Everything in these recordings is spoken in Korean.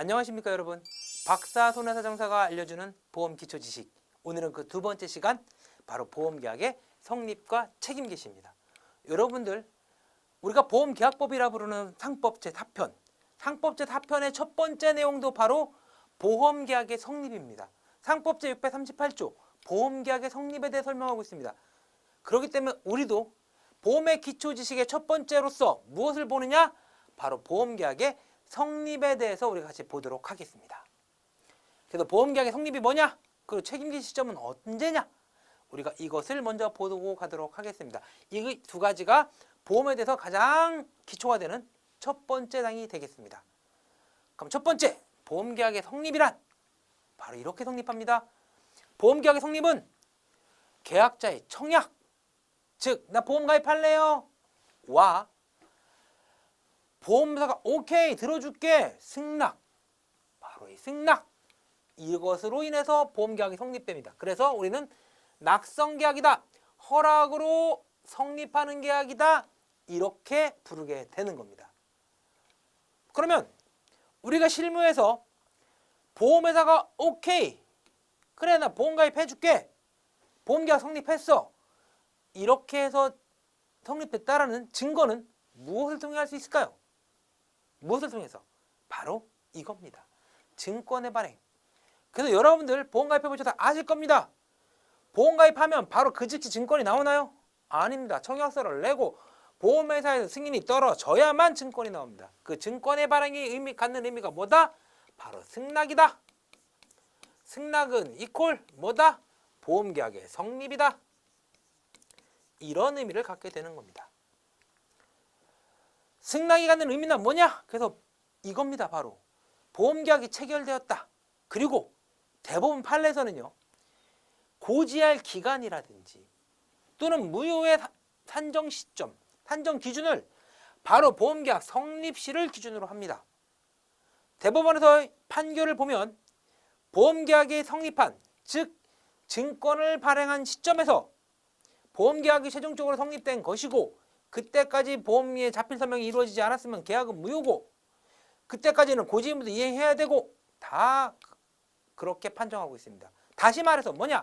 안녕하십니까 여러분. 박사 손해사정사가 알려주는 보험 기초 지식. 오늘은 그 두 번째 시간, 바로 보험계약의 성립과 책임 개시입니다. 여러분들, 우리가 보험계약법이라 부르는 상법 제4편, 상법 제4편의 첫 번째 내용도 바로 보험계약의 성립입니다. 상법 제638조 보험계약의 성립에 대해 설명하고 있습니다. 그렇기 때문에 우리도 보험의 기초 지식의 첫 번째로서 무엇을 보느냐? 바로 보험계약의 성립에 대해서 우리가 같이 보도록 하겠습니다. 그래서 보험계약의 성립이 뭐냐? 그리고 책임질 시점은 언제냐? 우리가 이것을 먼저 보고 가도록 하겠습니다. 이 두 가지가 보험에 대해서 가장 기초가 되는 첫 번째 당이 되겠습니다. 그럼 첫 번째, 보험계약의 성립이란 바로 이렇게 성립합니다. 보험계약의 성립은 계약자의 청약, 즉 나 보험 가입할래요 와 보험사가 오케이 들어줄게 승낙, 바로 이 승낙, 이것으로 인해서 보험계약이 성립됩니다. 그래서 우리는 낙성계약이다, 허락으로 성립하는 계약이다, 이렇게 부르게 되는 겁니다. 그러면 우리가 실무에서 보험회사가 오케이, 그래 나 보험 가입해줄게, 보험계약 성립했어, 이렇게 해서 성립됐다라는 증거는 무엇을 통해 할 수 있을까요? 무엇을 통해서? 바로 이겁니다. 증권의 발행. 그래서 여러분들 보험 가입해 보셔서 아실 겁니다. 보험 가입하면 바로 그 즉시 증권이 나오나요? 아닙니다. 청약서를 내고 보험회사에서 승인이 떨어져야만 증권이 나옵니다. 그 증권의 발행이 갖는 의미가 뭐다? 바로 승낙이다. 승낙은 이퀄 뭐다? 보험계약의 성립이다. 이런 의미를 갖게 되는 겁니다. 승낙이 갖는 의미는 뭐냐? 그래서 이겁니다. 바로 보험계약이 체결되었다. 그리고 대법원 판례에서는요, 고지할 기간이라든지 또는 무효의 산정 시점, 산정 기준을 바로 보험계약 성립시를 기준으로 합니다. 대법원에서 판결을 보면 보험계약이 성립한, 즉 증권을 발행한 시점에서 보험계약이 최종적으로 성립된 것이고, 그때까지 보험의 자필 서명이 이루어지지 않았으면 계약은 무효고, 그때까지는 고지 의무도 이행해야 되고, 다 그렇게 판정하고 있습니다. 다시 말해서 뭐냐?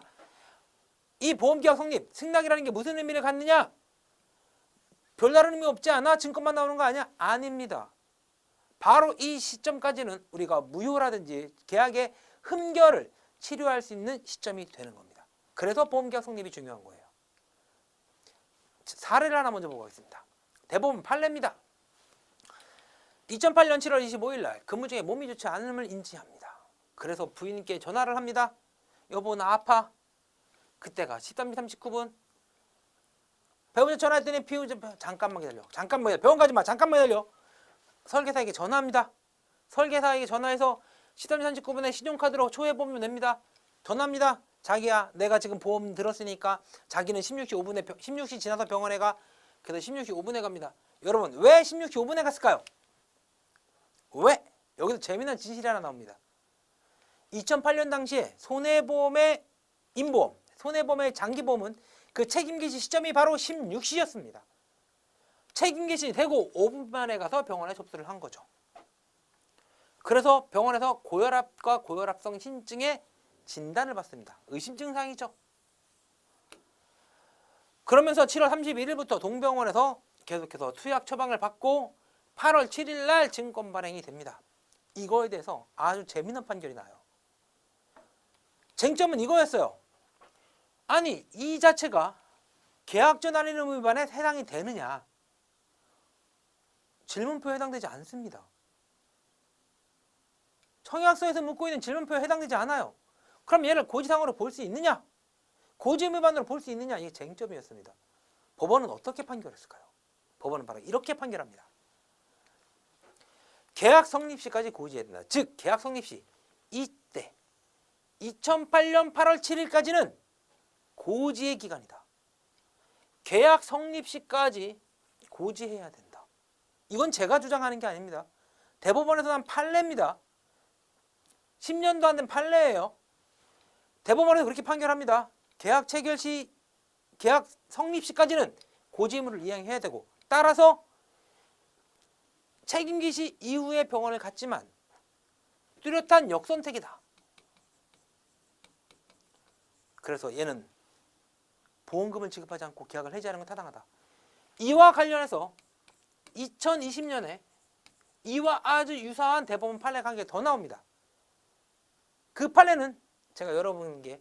이 보험계약 성립, 승낙이라는 게 무슨 의미를 갖느냐? 별다른 의미 없지 않아? 증권만 나오는 거 아니야? 아닙니다. 바로 이 시점까지는 우리가 무효라든지 계약의 흠결을 치료할 수 있는 시점이 되는 겁니다. 그래서 보험계약 성립이 중요한 거예요. 사례를 하나 먼저 보고 가겠습니다. 대법원 판례입니다. 2008년 7월 25일 날 근무 중에 몸이 좋지 않음을 인지합니다. 그래서 부인께 전화를 합니다. 여보 나 아파. 그때가 13시 39분. 배우자 전화했더니 잠깐만 기다려. 잠깐만 기다려. 병원 가지 마. 잠깐만 기다려. 설계사에게 전화합니다. 설계사에게 전화해서 13시 39분에 신용카드로 초회보험료 냅니다. 전화합니다. 자기야 내가 지금 보험 들었으니까 자기는 16시 5분에 16시 지나서 병원에 가. 그래서 16시 5분에 갑니다. 여러분 왜 16시 5분에 갔을까요? 왜? 여기서 재미난 진실이 하나 나옵니다. 2008년 당시에 손해보험의 인보험, 손해보험의 장기보험은 그 책임개시 시점이 바로 16시였습니다. 책임개시 되고 5분 만에 가서 병원에 접수를 한 거죠. 그래서 병원에서 고혈압과 고혈압성 신증의 진단을 받습니다. 의심 증상이죠. 그러면서 7월 31일부터 동병원에서 계속해서 투약 처방을 받고 8월 7일 날 증권 발행이 됩니다. 이거에 대해서 아주 재미있는 판결이 나요. 쟁점은 이거였어요. 아니 이 자체가 계약전 할인 의무 위반에 해당이 되느냐? 질문표에 해당되지 않습니다. 청약서에서 묻고 있는 질문표에 해당되지 않아요. 그럼 얘를 고지상으로 볼 수 있느냐? 고지 의무 위반으로 볼 수 있느냐? 이게 쟁점이었습니다. 법원은 어떻게 판결했을까요? 법원은 바로 이렇게 판결합니다. 계약 성립시까지 고지해야 된다. 즉 계약 성립시 이때 2008년 8월 7일까지는 고지의 기간이다. 계약 성립시까지 고지해야 된다. 이건 제가 주장하는 게 아닙니다. 대법원에서 난 판례입니다. 10년도 안 된 판례예요. 대법원에서 그렇게 판결합니다. 계약 체결 시, 계약 성립 시까지는 고지 의무를 이행해야 되고, 따라서 책임기시 이후에 병원을 갔지만 뚜렷한 역선택이다. 그래서 얘는 보험금을 지급하지 않고 계약을 해지하는 건 타당하다. 이와 관련해서 2020년에 이와 아주 유사한 대법원 판례가 한 개 더 나옵니다. 그 판례는 제가 여러분께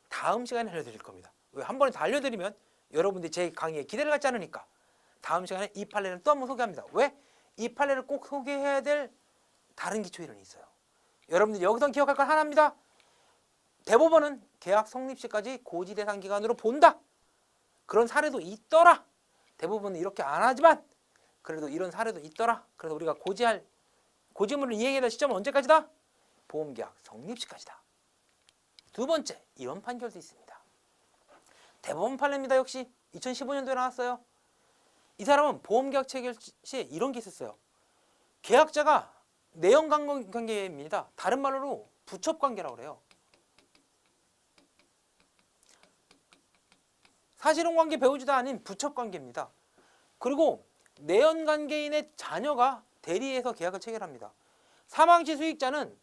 다음 시간에 알려드릴 겁니다. 왜? 한 번에 다 알려드리면 여러분들이 제 강의에 기대를 갖지 않으니까 다음 시간에 이 판례를 또 한 번 소개합니다. 왜? 이 판례를 꼭 소개해야 될 다른 기초이론이 있어요. 여러분들이 여기서 기억할 건 하나입니다. 대법원은 계약 성립 시까지 고지 대상 기간으로 본다. 그런 사례도 있더라. 대부분은 이렇게 안 하지만 그래도 이런 사례도 있더라. 그래서 우리가 고지문을 이행해야 될 시점은 언제까지다? 보험계약 성립 시까지다. 두 번째, 이런 판결도 있습니다. 대법원 판례입니다. 역시 2015년도에 나왔어요. 이 사람은 보험계약 체결 시에 이런 게 있었어요. 계약자가 내연관계입니다. 다른 말로 부첩관계라고 그래요. 사실혼관계 배우자도 아닌 부첩관계입니다. 그리고 내연관계인의 자녀가 대리해서 계약을 체결합니다. 사망시 수익자는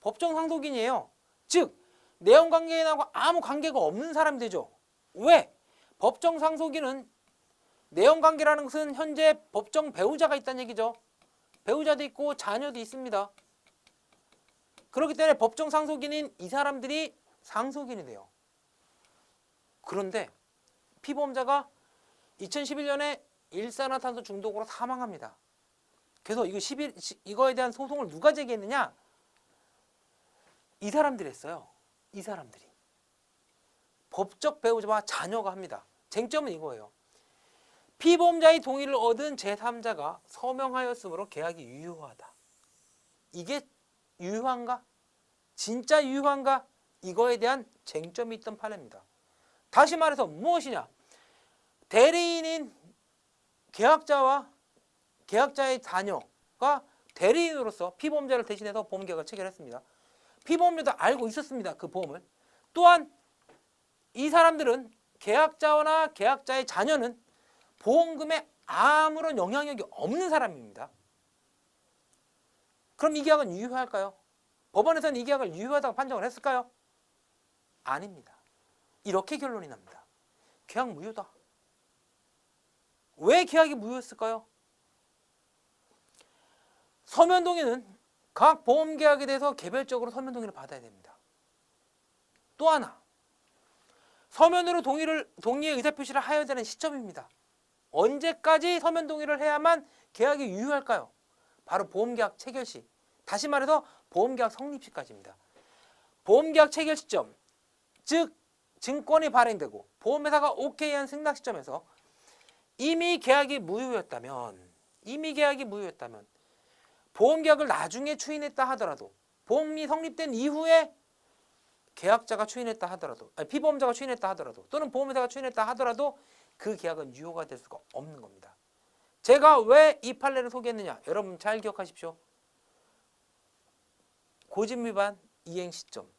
법정 상속인이에요. 즉 내연관계인하고 아무 관계가 없는 사람이 되죠. 왜? 법정 상속인은 내연관계라는 것은 현재 법정 배우자가 있다는 얘기죠. 배우자도 있고 자녀도 있습니다. 그렇기 때문에 법정 상속인인 이 사람들이 상속인이 돼요. 그런데 피보험자가 2011년에 일산화탄소 중독으로 사망합니다. 그래서 이거에 대한 소송을 누가 제기했느냐? 이 사람들이 했어요. 이 사람들이. 법적 배우자와 자녀가 합니다. 쟁점은 이거예요. 피보험자의 동의를 얻은 제3자가 서명하였으므로 계약이 유효하다. 이게 유효한가? 진짜 유효한가? 이거에 대한 쟁점이 있던 판례입니다. 다시 말해서 무엇이냐? 대리인인 계약자와 계약자의 자녀가 대리인으로서 피보험자를 대신해서 보험계약을 체결했습니다. 피보험자도 알고 있었습니다. 그 보험을. 또한 이 사람들은 계약자나 계약자의 자녀는 보험금에 아무런 영향력이 없는 사람입니다. 그럼 이 계약은 유효할까요? 법원에서는 이 계약을 유효하다고 판정을 했을까요? 아닙니다. 이렇게 결론이 납니다. 계약 무효다. 왜 계약이 무효였을까요? 서면 동의는 각 보험 계약에 대해서 개별적으로 서면 동의를 받아야 됩니다. 또 하나, 서면으로 동의의 의사표시를 하여야 되는 시점입니다. 언제까지 서면 동의를 해야만 계약이 유효할까요? 바로 보험계약 체결 시. 다시 말해서 보험계약 성립 시까지입니다. 보험계약 체결 시점, 즉 증권이 발행되고 보험회사가 오케이한 승낙 시점에서 이미 계약이 무효였다면 보험계약을 나중에 추인했다 하더라도 보험이 성립된 이후에 계약자가 추인했다 하더라도 피보험자가 추인했다 하더라도 또는 보험회사가 추인했다 하더라도 그 계약은 유효가 될 수가 없는 겁니다. 제가 왜 이 판례를 소개했느냐? 여러분 잘 기억하십시오. 고지위반 이행 시점,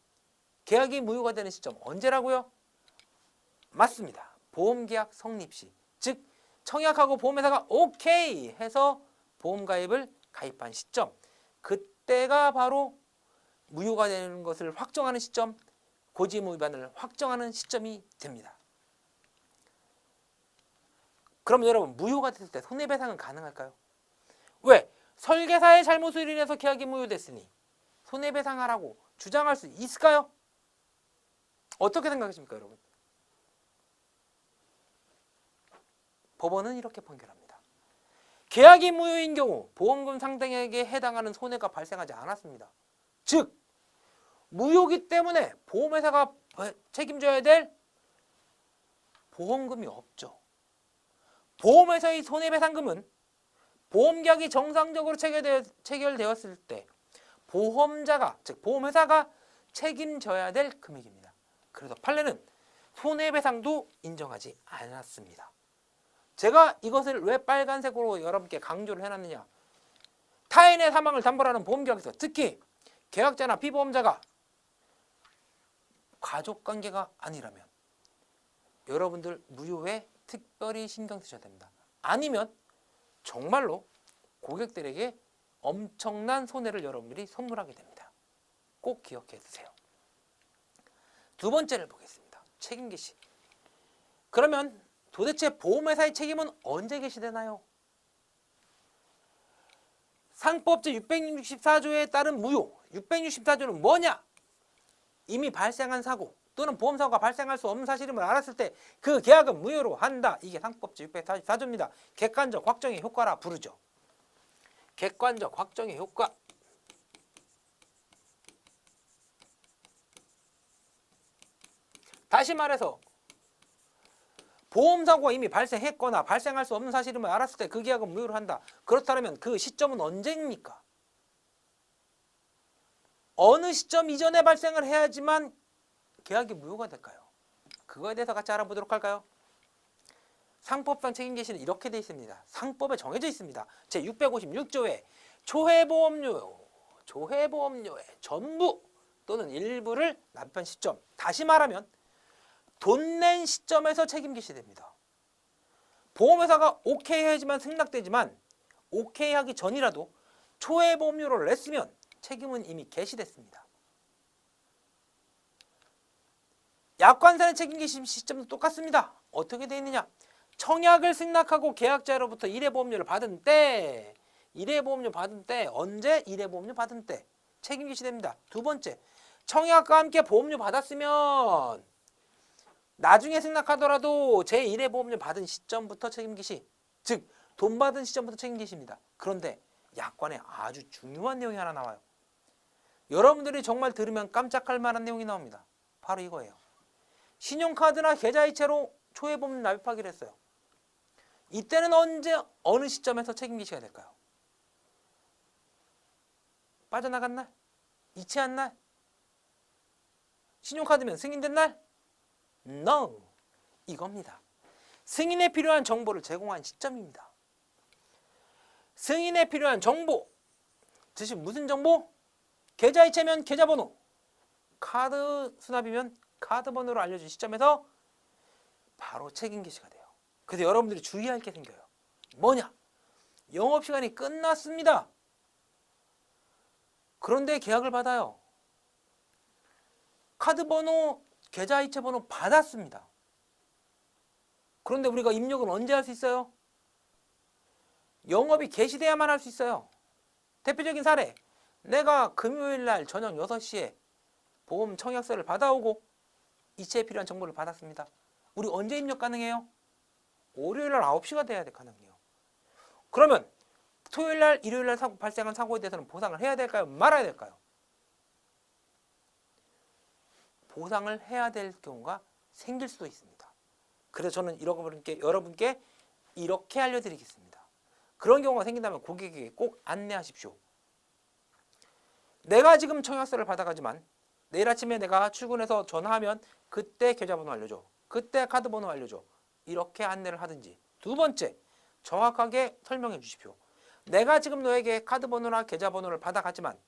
계약이 무효가 되는 시점 언제라고요? 맞습니다. 보험계약 성립 시, 즉 청약하고 보험회사가 오케이 해서 보험가입을 가입한 시점, 그때가 바로 무효가 되는 것을 확정하는 시점, 고지의무 위반을 확정하는 시점이 됩니다. 그럼 여러분 무효가 됐을 때 손해배상은 가능할까요? 왜? 설계사의 잘못으로 인해서 계약이 무효됐으니 손해배상하라고 주장할 수 있을까요? 어떻게 생각하십니까, 여러분? 법원은 이렇게 판결합니다. 계약이 무효인 경우 보험금 상당액에 해당하는 손해가 발생하지 않았습니다. 즉 무효기 때문에 보험회사가 책임져야 될 보험금이 없죠. 보험회사의 손해배상금은 보험계약이 정상적으로 체결되었을 때 보험자가, 즉 보험회사가 책임져야 될 금액입니다. 그래서 판례는 손해배상도 인정하지 않았습니다. 제가 이것을 왜 빨간색으로 여러분께 강조를 해놨느냐? 타인의 사망을 담보하는 보험계약에서 특히 계약자나 피보험자가 가족관계가 아니라면 여러분들 무효에 특별히 신경 쓰셔야 됩니다. 아니면 정말로 고객들에게 엄청난 손해를 여러분들이 선물하게 됩니다. 꼭 기억해 두세요. 두 번째를 보겠습니다. 책임 개시. 그러면 도대체 보험회사의 책임은 언제 개시되나요? 상법 제664조에 따른 무효. 664조는 뭐냐? 이미 발생한 사고 또는 보험사고가 발생할 수 없는 사실임을 알았을 때 그 계약은 무효로 한다. 이게 상법 제644조입니다. 객관적 확정의 효과라 부르죠. 객관적 확정의 효과. 다시 말해서 보험사고가 이미 발생했거나 발생할 수 없는 사실임을 알았을 때 그 계약은 무효로 한다. 그렇다면 그 시점은 언제입니까? 어느 시점 이전에 발생을 해야지만 계약이 무효가 될까요? 그거에 대해서 같이 알아보도록 할까요? 상법상 책임 개시는 이렇게 되어 있습니다. 상법에 정해져 있습니다. 제656조에 조회보험료의 전부 또는 일부를 납입한 시점. 다시 말하면 돈 낸 시점에서 책임 개시됩니다. 보험회사가 오케이 해야지만 승낙되지만 오케이 하기 전이라도 초회보험료를 냈으면 책임은 이미 개시됐습니다. 약관상의 책임 개시 시점도 똑같습니다. 어떻게 되어 있느냐? 청약을 승낙하고 계약자로부터 1회 보험료를 받은 때, 1회 보험료 받은 때, 언제 1회 보험료 받은 때 책임 개시됩니다. 두 번째, 청약과 함께 보험료 받았으면 나중에 승낙하더라도 제1회 보험료 받은 시점부터 책임 개시, 즉 돈 받은 시점부터 책임 개시입니다. 그런데 약관에 아주 중요한 내용이 하나 나와요. 여러분들이 정말 들으면 깜짝할 만한 내용이 나옵니다. 바로 이거예요. 신용카드나 계좌이체로 초회보험료 납입하기로 했어요. 이때는 언제 어느 시점에서 책임 개시가 될까요? 빠져나간 날? 이체한 날? 신용카드면 승인된 날? No! 이겁니다. 승인에 필요한 정보를 제공한 시점입니다. 승인에 필요한 정보, 즉 무슨 정보? 계좌이체면 계좌번호, 카드 수납이면 카드 번호를 알려준 시점에서 바로 책임 개시가 돼요. 그래서 여러분들이 주의할 게 생겨요. 뭐냐? 영업시간이 끝났습니다. 그런데 계약을 받아요. 카드 번호, 계좌이체 번호 받았습니다. 그런데 우리가 입력은 언제 할 수 있어요? 영업이 개시돼야만 할 수 있어요. 대표적인 사례, 내가 금요일날 저녁 6시에 보험 청약서를 받아오고 이체에 필요한 정보를 받았습니다. 우리 언제 입력 가능해요? 월요일날 9시가 돼야 가능해요. 그러면 토요일날, 일요일날 발생한 사고에 대해서는 보상을 해야 될까요? 말아야 될까요? 보상을 해야 될 경우가 생길 수도 있습니다. 그래서 저는 여러분께 이렇게 알려드리겠습니다. 그런 경우가 생긴다면 고객에게 꼭 안내하십시오. 내가 지금 청약서를 받아가지만 내일 아침에 내가 출근해서 전화하면 그때 계좌번호 알려줘. 그때 카드번호 알려줘. 이렇게 안내를 하든지. 두 번째, 정확하게 설명해 주십시오. 내가 지금 너에게 카드번호나 계좌번호를 받아가지만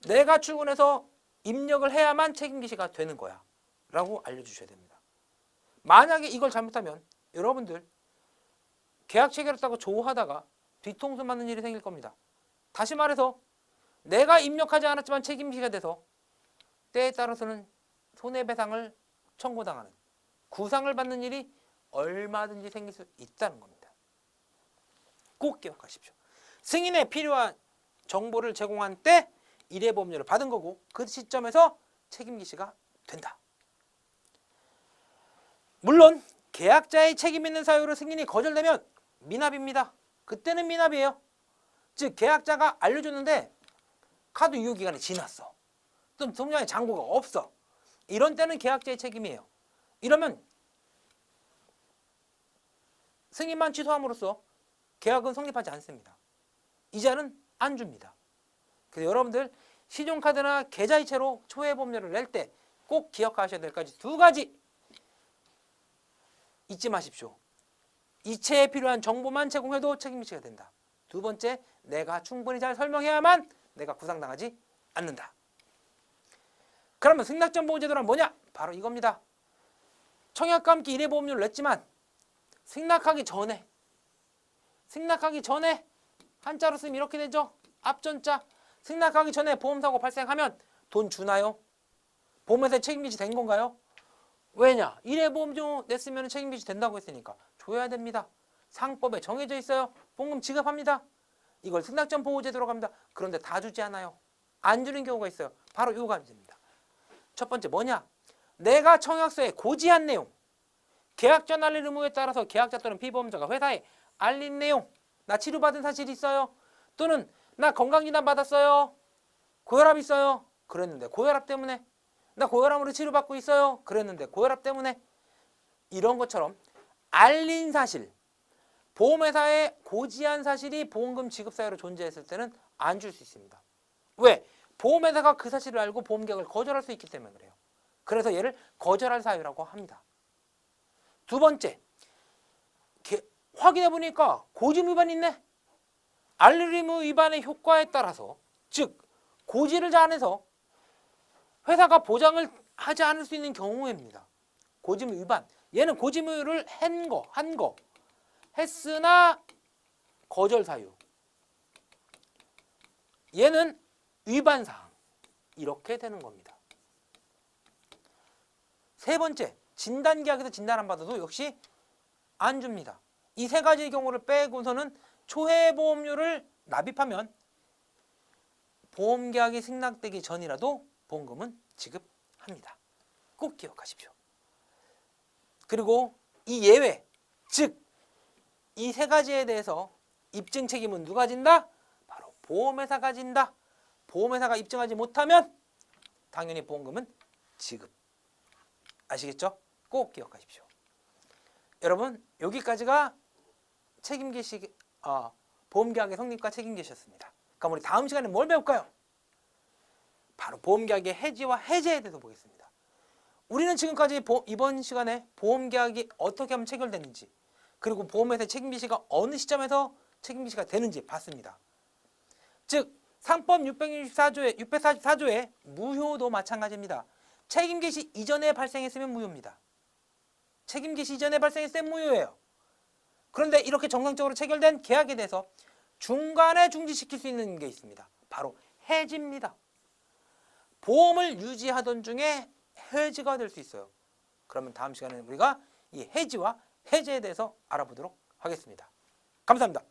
내가 출근해서 입력을 해야만 책임 개시가 되는 거야 라고 알려주셔야 됩니다. 만약에 이걸 잘못하면 여러분들 계약 체결했다고 조우하다가 뒤통수 맞는 일이 생길 겁니다. 다시 말해서 내가 입력하지 않았지만 책임 개시가 돼서 때에 따라서는 손해배상을 청구당하는, 구상을 받는 일이 얼마든지 생길 수 있다는 겁니다. 꼭 기억하십시오. 승인에 필요한 정보를 제공한 때 1회 보험료를 받은 거고 그 시점에서 책임 개시가 된다. 물론 계약자의 책임 있는 사유로 승인이 거절되면 미납입니다. 그때는 미납이에요. 즉 계약자가 알려줬는데 카드 유효기간이 지났어. 또 통장에 잔고가 없어. 이런 때는 계약자의 책임이에요. 이러면 승인만 취소함으로써 계약은 성립하지 않습니다. 이자는 안 줍니다. 그래서 여러분들 신용카드나 계좌이체로 초회보험료를 낼 때 꼭 기억하셔야 될 까지 두 가지 잊지 마십시오. 이체에 필요한 정보만 제공해도 책임 개시가 된다. 두 번째, 내가 충분히 잘 설명해야만 내가 구상당하지 않는다. 그러면 승낙전보제도란 뭐냐? 바로 이겁니다. 청약과 함께 1회 보험료를 냈지만 승낙하기 전에 한자로 쓰면 이렇게 되죠. 앞전자. 승낙하기 전에 보험사고 발생하면 돈 주나요? 보험회사에 책임지시 된 건가요? 왜냐? 1회 보험료 냈으면 책임지시 된다고 했으니까 줘야 됩니다. 상법에 정해져 있어요. 보험금 지급합니다. 이걸 승낙전 보호제도로 갑니다. 그런데 다 주지 않아요. 안 주는 경우가 있어요. 바로 이거가 문제입니다. 첫 번째 뭐냐? 내가 청약서에 고지한 내용, 계약전 알릴 의무에 따라서 계약자 또는 피보험자가 회사에 알린 내용, 나 치료받은 사실이 있어요. 또는 나 건강진단 받았어요. 고혈압 있어요. 그랬는데 고혈압 때문에. 나 고혈압으로 치료받고 있어요. 그랬는데 고혈압 때문에. 이런 것처럼 알린 사실, 보험회사에 고지한 사실이 보험금 지급 사유로 존재했을 때는 안 줄 수 있습니다. 왜? 보험회사가 그 사실을 알고 보험계약을 거절할 수 있기 때문에 그래요. 그래서 얘를 거절할 사유라고 합니다. 두 번째, 확인해 보니까 고지의무 위반이 있네. 알릴 의무 위반의 효과에 따라서, 즉 고지를 잘 안 해서 회사가 보장을 하지 않을 수 있는 경우입니다. 고지의무 위반. 얘는 고지의무를 한 거 했으나 거절 사유. 얘는 위반 사항. 이렇게 되는 겁니다. 세 번째, 진단계약에서 진단 안 받아도 역시 안 줍니다. 이 세 가지 경우를 빼고서는 초회보험료를 납입하면 보험계약이 승낙되기 전이라도 보험금은 지급합니다. 꼭 기억하십시오. 그리고 이 예외, 즉 이 세 가지에 대해서 입증 책임은 누가 진다? 바로 보험회사가 진다. 보험회사가 입증하지 못하면 당연히 보험금은 지급. 아시겠죠? 꼭 기억하십시오. 여러분, 여기까지가 보험계약의 성립과 책임계시였습니다. 그럼 우리 다음 시간에 뭘 배울까요? 바로 보험계약의 해지와 해제에 대해서 보겠습니다. 우리는 지금까지 이번 시간에 보험계약이 어떻게 하면 체결되는지, 그리고 보험회사의 책임계시가 어느 시점에서 책임계시가 되는지 봤습니다. 즉 상법 644조의 무효도 마찬가지입니다. 책임계시 이전에 발생했으면 무효입니다. 책임계시 이전에 발생했으면 무효예요. 그런데 이렇게 정상적으로 체결된 계약에 대해서 중간에 중지시킬 수 있는 게 있습니다. 바로 해지입니다. 보험을 유지하던 중에 해지가 될 수 있어요. 그러면 다음 시간에는 우리가 이 해지와 해제에 대해서 알아보도록 하겠습니다. 감사합니다.